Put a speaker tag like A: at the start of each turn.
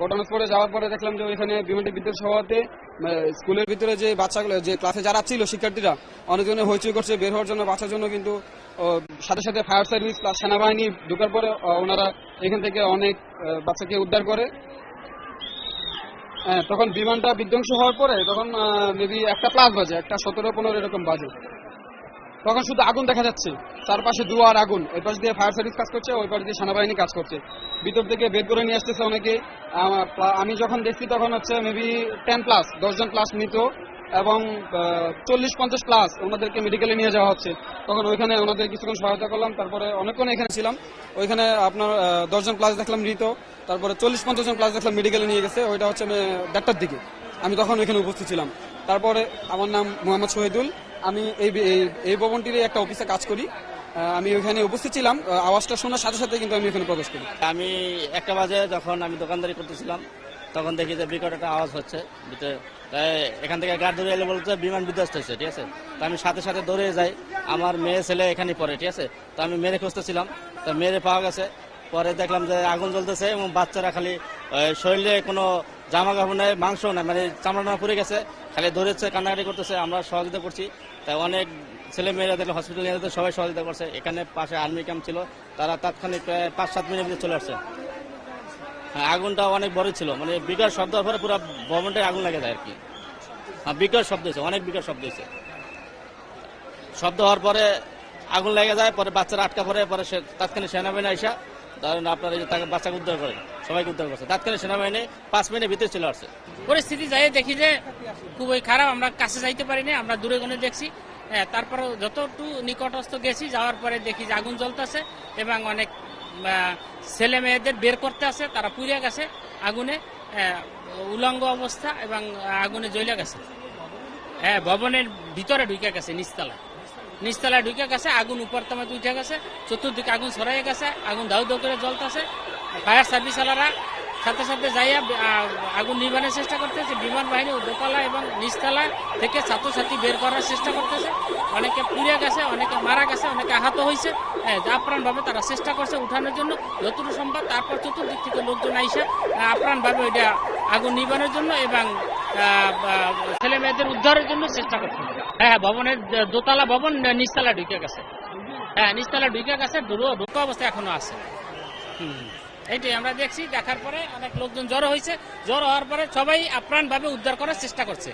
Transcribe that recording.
A: ঘটনাস্থলে যাওয়ার পরে দেখলাম যে ওইখানে বিমানটি বিদ্যুৎ হওয়াতে স্কুলের ভিতরে যে বাচ্চাগুলো, যে ক্লাসে যারা ছিল শিক্ষার্থীরা, অনেকজনে হইচই করছে বের হওয়ার জন্য, বাঁচার জন্য। কিন্তু সাথে সাথে ফায়ার সার্ভিস প্লাস সেনাবাহিনী ঢোকার পরে ওনারা এখান থেকে অনেক বাচ্চাকে উদ্ধার করে। তখন বিমানটা বিধ্বংস হওয়ার পরে তখন মেবি 1:00+ বাজে, 1:17-15 এরকম বাজে। তখন শুধু আগুন দেখা যাচ্ছে, চারপাশে ধোঁয়ার আগুন। এই পাশ দিয়ে ফায়ার সার্ভিস কাজ করছে, ওই পাশ দিয়ে সেনাবাহিনী কাজ করছে। ভিতর থেকে বের করে নিয়ে আসতেছে অনেকে। আমি যখন দেখছি তখন হচ্ছে মেবি 10+, 10 জন প্লাস মৃত এবং 40-50+ ওনাদেরকে মেডিকেলে নিয়ে যাওয়া হচ্ছে। তখন ওইখানে ওনাদের কিছুক্ষণ সহায়তা করলাম। তারপরে অনেকক্ষণ এখানে ছিলাম। ওইখানে আপনার 10 জন প্লাস দেখলাম মৃত, তারপরে 40-50 জন প্লাস দেখলাম মেডিকেলে নিয়ে গেছে। ওইটা হচ্ছে 1:30টার দিকে, আমি তখন ওইখানে উপস্থিত ছিলাম। তারপরে আমার নাম মোহাম্মদ শহীদুল, আমি এই ভবনটির একটা অফিসে কাজ করি। আমি ওইখানে উপস্থিত ছিলাম। আওয়াজটা শোনার সাথে সাথে কিন্তু আমি ওখানে প্রবেশ করি।
B: আমি 1টা বাজে যখন আমি দোকানদারি করতেছিলাম তখন দেখি যে বিকট একটা আওয়াজ হচ্ছে। তাই এখান থেকে গার্ড ধরে এলে বলতে বিমান বিধ্বস্ত হয়েছে, ঠিক আছে। তো আমি সাথে সাথে দৌড়ে যাই, আমার মেয়ে ছেলে এখানে পড়ে, ঠিক আছে। তো আমি মেরে খুঁজতেছিলাম, তো মেরে পাওয়া গেছে। পরে দেখলাম যে আগুন জ্বলতেছে এবং বাচ্চারা খালি শরীরে কোনো জামা কাপড় নেই, মাংস নেই, মানে চামড়া পুড়ে গেছে, খালি ধরেছে, কান্নাকাটি করতেছে। আমরা সহযোগিতা করছি। তাই অনেক ছেলে মেয়েরা দেখলে হসপিটালে নিয়ে যেতে সবাই সহযোগিতা করছে। এখানে পাশে আর্মি ক্যাম্প ছিল, তারা তাৎক্ষণিক প্রায় 5-7 মিনিটের ভিতরে চলে আসছে। হ্যাঁ, আগুনটা অনেক বড় ছিল, মানে বিকট শব্দ হওয়ার পরে পুরো ভবনটায় আগুন লাগে যায় আর কি। হ্যাঁ, বিকট শব্দ হয়েছে, অনেক বিকট শব্দ হয়েছে। শব্দ হওয়ার পরে আগুন লেগে যায়, পরে বাচ্চারা আটকা পড়ে, পরে তাৎক্ষণিক সেনাবাহিনী আইসা ধরেন আপনার এই যে তাকে বাচ্চাকে উদ্ধার করে, সবাইকে উদ্ধার করছে। তাৎক্ষণিক সেনাবাহিনী 5 মিনিটের ভিতরে চলে আসছে।
C: পরিস্থিতি যাই দেখি যে খুবই খারাপ, আমরা কাছে যাইতে পারিনি, আমরা দূরে গনে দেখছি। তারপরে যতটুকু নিকটস্থ গেছি, যাওয়ার পরে দেখি যে আগুন জ্বলতেছে এবং অনেক ছেলে মেয়েদের বের করতে আছে, তারা পুড়ে গেছে আগুনে, উলঙ্গ অবস্থা এবং আগুনে জ্বলে গেছে। হ্যাঁ, ভবনের ভিতরে ঢুকে গেছে, নিচতলায় ঢুকে গেছে, আগুন উপর তলাতে উঠে গেছে, চতুর্দিকে আগুন ছড়াইয়ে গেছে, আগুন দাউ দাউ করে জ্বলতেছে। ফায়ার সার্ভিস ওয়ালারা সাথে সাথে যাইয়া আগুন নিবানোর চেষ্টা করতেছে। বিমান বাহিনী দোতলা এবং নিচতলা থেকে ছাত্রছাত্রী বের করার চেষ্টা করতেছে। অনেকে পুড়ে গেছে, অনেকে মারা গেছে, অনেকে আহত হয়েছে। আপ্রাণভাবে তারা চেষ্টা করছে উঠানোর জন্য যতটুকু সম্ভব। তারপর চতুর্দিক থেকে লোকজন আইসা আপ্রাণভাবে ওইটা আগুন নিবানোর জন্য এবং ছেলে মেয়েদের উদ্ধারের জন্য চেষ্টা করছে। হ্যাঁ, ভবনের দোতলা ভবন নিচতলা ঢুকে গেছে। হ্যাঁ, নিচতলা ঢুকে গেছে, ঢোকা অবস্থা এখনো আছে। এইটাই আমরা দেখছি। দেখার পরে অনেক লোকজন জড়ো হয়েছে, জড়ো হওয়ার পরে সবাই আপ্রাণভাবে উদ্ধার করার চেষ্টা করছে।